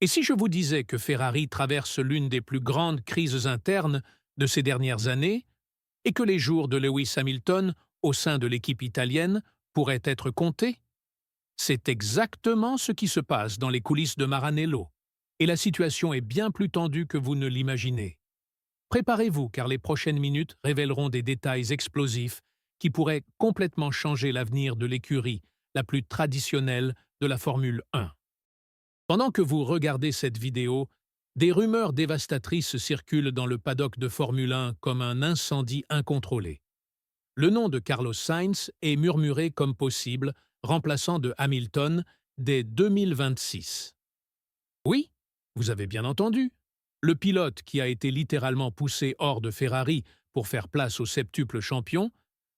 Et si je vous disais que Ferrari traverse l'une des plus grandes crises internes de ces dernières années et que les jours de Lewis Hamilton au sein de l'équipe italienne pourraient être comptés? C'est exactement ce qui se passe dans les coulisses de Maranello, et la situation est bien plus tendue que vous ne l'imaginez. Préparez-vous car les prochaines minutes révéleront des détails explosifs qui pourraient complètement changer l'avenir de l'écurie la plus traditionnelle de la Formule 1. Pendant que vous regardez cette vidéo, des rumeurs dévastatrices circulent dans le paddock de Formule 1 comme un incendie incontrôlé. Le nom de Carlos Sainz est murmuré comme possible, remplaçant de Hamilton dès 2026. Oui, vous avez bien entendu. Le pilote qui a été littéralement poussé hors de Ferrari pour faire place au septuple champion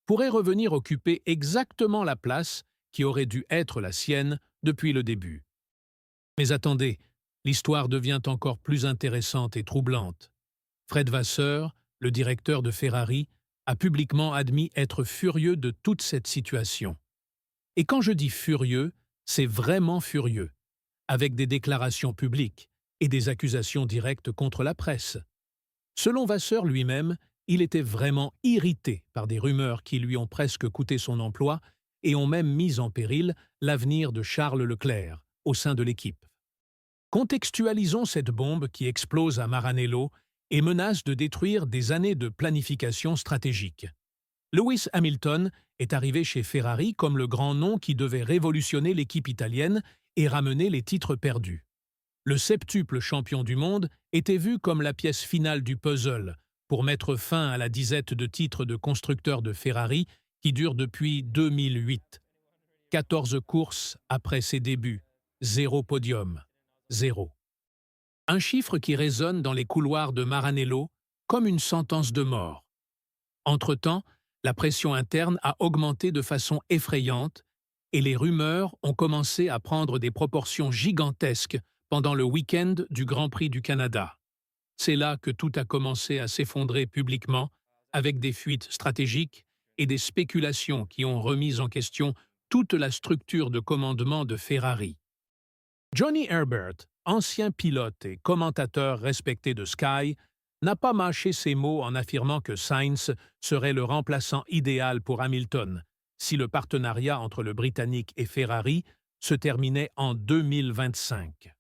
pourrait revenir occuper exactement la place qui aurait dû être la sienne depuis le début. Mais attendez, l'histoire devient encore plus intéressante et troublante. Fred Vasseur, le directeur de Ferrari, a publiquement admis être furieux de toute cette situation. Et quand je dis furieux, c'est vraiment furieux, avec des déclarations publiques et des accusations directes contre la presse. Selon Vasseur lui-même, il était vraiment irrité par des rumeurs qui lui ont presque coûté son emploi et ont même mis en péril l'avenir de Charles Leclerc au sein de l'équipe. Contextualisons cette bombe qui explose à Maranello et menace de détruire des années de planification stratégique. Lewis Hamilton est arrivé chez Ferrari comme le grand nom qui devait révolutionner l'équipe italienne et ramener les titres perdus. Le septuple champion du monde était vu comme la pièce finale du puzzle pour mettre fin à la disette de titres de constructeur de Ferrari qui dure depuis 2008. 14 courses après ses débuts, 0 podium, 0. Un chiffre qui résonne dans les couloirs de Maranello comme une sentence de mort. Entre-temps, la pression interne a augmenté de façon effrayante et les rumeurs ont commencé à prendre des proportions gigantesques pendant le week-end du Grand Prix du Canada. C'est là que tout a commencé à s'effondrer publiquement, avec des fuites stratégiques et des spéculations qui ont remis en question toute la structure de commandement de Ferrari. Johnny Herbert, ancien pilote et commentateur respecté de Sky, n'a pas mâché ses mots en affirmant que Sainz serait le remplaçant idéal pour Hamilton si le partenariat entre le Britannique et Ferrari se terminait en 2025.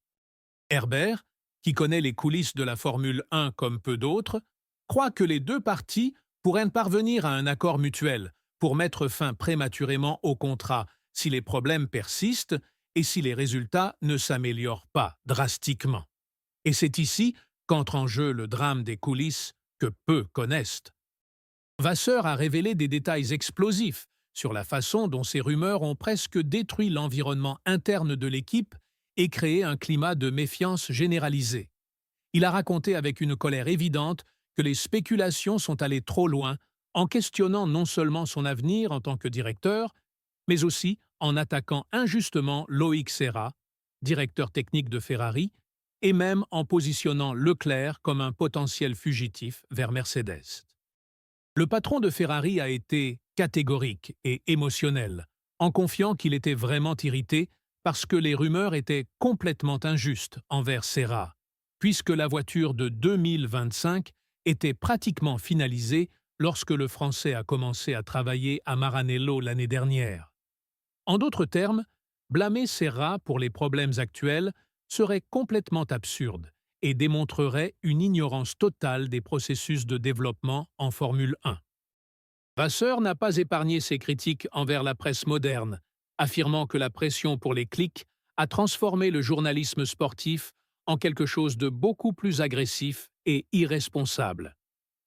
Herbert, qui connaît les coulisses de la Formule 1 comme peu d'autres, croit que les deux parties pourraient parvenir à un accord mutuel pour mettre fin prématurément au contrat si les problèmes persistent et si les résultats ne s'améliorent pas drastiquement. Et c'est ici qu'entre en jeu le drame des coulisses que peu connaissent. Vasseur a révélé des détails explosifs sur la façon dont ces rumeurs ont presque détruit l'environnement interne de l'équipe et créé un climat de méfiance généralisée. Il a raconté avec une colère évidente que les spéculations sont allées trop loin en questionnant non seulement son avenir en tant que directeur, mais aussi en attaquant injustement Loïc Serra, directeur technique de Ferrari, et même en positionnant Leclerc comme un potentiel fugitif vers Mercedes. Le patron de Ferrari a été catégorique et émotionnel, en confiant qu'il était vraiment irrité parce que les rumeurs étaient complètement injustes envers Serra, puisque la voiture de 2025 était pratiquement finalisée lorsque le Français a commencé à travailler à Maranello l'année dernière. En d'autres termes, blâmer Serra pour les problèmes actuels serait complètement absurde et démontrerait une ignorance totale des processus de développement en Formule 1. Vasseur n'a pas épargné ses critiques envers la presse moderne, affirmant que la pression pour les clics a transformé le journalisme sportif en quelque chose de beaucoup plus agressif et irresponsable.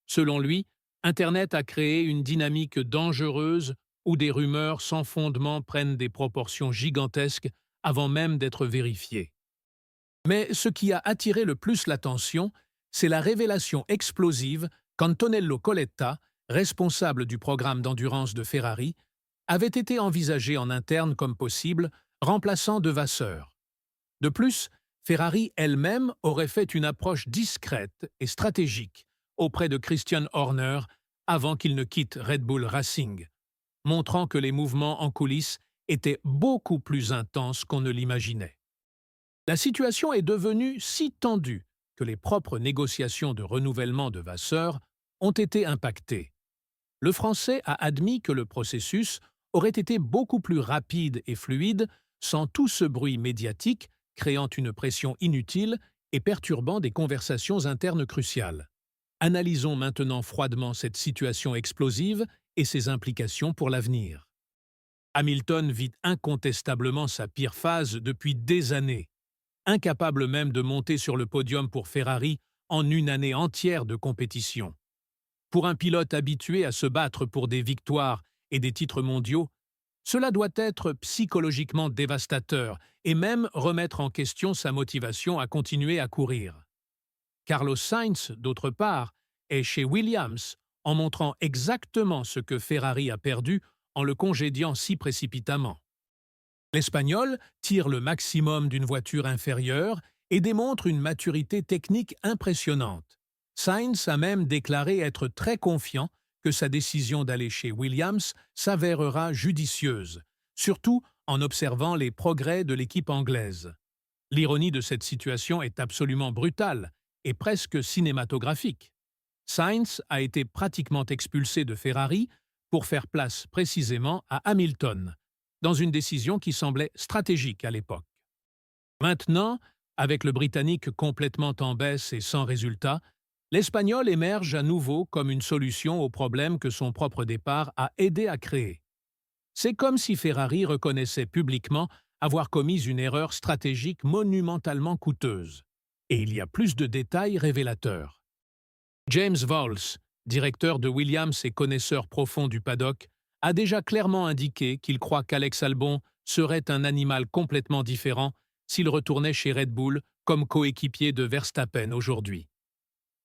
Selon lui, Internet a créé une dynamique dangereuse où des rumeurs sans fondement prennent des proportions gigantesques avant même d'être vérifiées. Mais ce qui a attiré le plus l'attention, c'est la révélation explosive qu'Antonello Coletta, responsable du programme d'endurance de Ferrari, avait été envisagé en interne comme possible, remplaçant de Vasseur. De plus, Ferrari elle-même aurait fait une approche discrète et stratégique auprès de Christian Horner avant qu'il ne quitte Red Bull Racing, montrant que les mouvements en coulisses étaient beaucoup plus intenses qu'on ne l'imaginait. La situation est devenue si tendue que les propres négociations de renouvellement de Vasseur ont été impactées. Le Français a admis que le processus aurait été beaucoup plus rapide et fluide sans tout ce bruit médiatique créant une pression inutile et perturbant des conversations internes cruciales. Analysons maintenant froidement cette situation explosive et ses implications pour l'avenir. Hamilton vit incontestablement sa pire phase depuis des années, incapable même de monter sur le podium pour Ferrari en une année entière de compétition. Pour un pilote habitué à se battre pour des victoires et des titres mondiaux, cela doit être psychologiquement dévastateur et même remettre en question sa motivation à continuer à courir. Carlos Sainz, d'autre part, est chez Williams en montrant exactement ce que Ferrari a perdu en le congédiant si précipitamment. L'Espagnol tire le maximum d'une voiture inférieure et démontre une maturité technique impressionnante. Sainz a même déclaré être très confiant que sa décision d'aller chez Williams s'avérera judicieuse, surtout en observant les progrès de l'équipe anglaise. L'ironie de cette situation est absolument brutale et presque cinématographique. Sainz a été pratiquement expulsé de Ferrari pour faire place précisément à Hamilton, dans une décision qui semblait stratégique à l'époque. Maintenant, avec le Britannique complètement en baisse et sans résultat, l'Espagnol émerge à nouveau comme une solution au problème que son propre départ a aidé à créer. C'est comme si Ferrari reconnaissait publiquement avoir commis une erreur stratégique monumentalement coûteuse. Et il y a plus de détails révélateurs. James Vowles, directeur de Williams et connaisseur profond du paddock, a déjà clairement indiqué qu'il croit qu'Alex Albon serait un animal complètement différent s'il retournait chez Red Bull comme coéquipier de Verstappen aujourd'hui.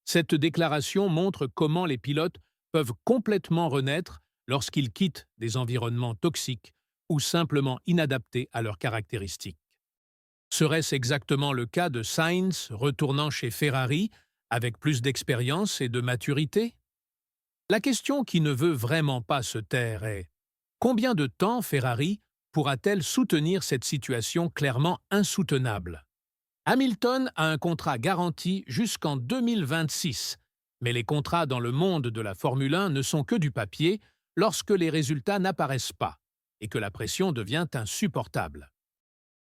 Cette déclaration montre comment les pilotes peuvent complètement renaître lorsqu'ils quittent des environnements toxiques ou simplement inadaptés à leurs caractéristiques. Serait-ce exactement le cas de Sainz retournant chez Ferrari avec plus d'expérience et de maturité? La question qui ne veut vraiment pas se taire est: combien de temps Ferrari pourra-t-elle soutenir cette situation clairement insoutenable? Hamilton a un contrat garanti jusqu'en 2026, mais les contrats dans le monde de la Formule 1 ne sont que du papier lorsque les résultats n'apparaissent pas et que la pression devient insupportable.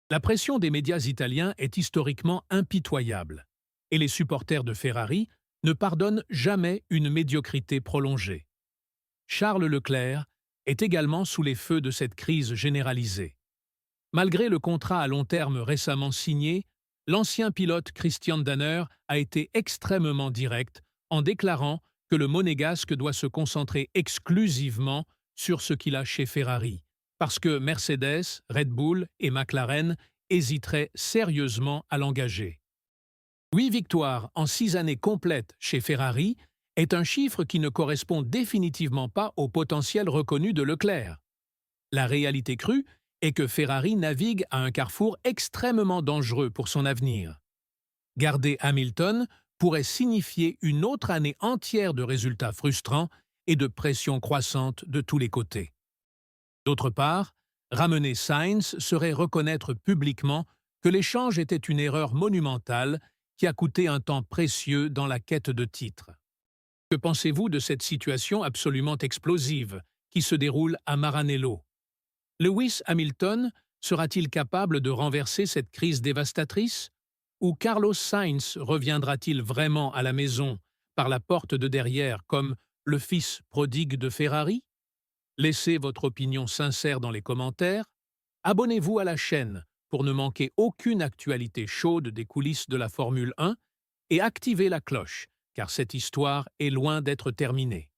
La pression des médias italiens est historiquement impitoyable, et les supporters de Ferrari ne pardonnent jamais une médiocrité prolongée. Charles Leclerc est également sous les feux de cette crise généralisée. Malgré le contrat à long terme récemment signé, l'ancien pilote Christian Danner a été extrêmement direct en déclarant que le monégasque doit se concentrer exclusivement sur ce qu'il a chez Ferrari, parce que Mercedes, Red Bull et McLaren hésiteraient sérieusement à l'engager. 8 victoires en 6 années complètes chez Ferrari est un chiffre qui ne correspond définitivement pas au potentiel reconnu de Leclerc. La réalité crue est que Ferrari navigue à un carrefour extrêmement dangereux pour son avenir. Garder Hamilton pourrait signifier une autre année entière de résultats frustrants et de pression croissante de tous les côtés. D'autre part, ramener Sainz serait reconnaître publiquement que l'échange était une erreur monumentale qui a coûté un temps précieux dans la quête de titres. Que pensez-vous de cette situation absolument explosive qui se déroule à Maranello? Lewis Hamilton sera-t-il capable de renverser cette crise dévastatrice? Ou Carlos Sainz reviendra-t-il vraiment à la maison par la porte de derrière comme le fils prodigue de Ferrari? Laissez votre opinion sincère dans les commentaires. Abonnez-vous à la chaîne pour ne manquer aucune actualité chaude des coulisses de la Formule 1 et activez la cloche, car cette histoire est loin d'être terminée.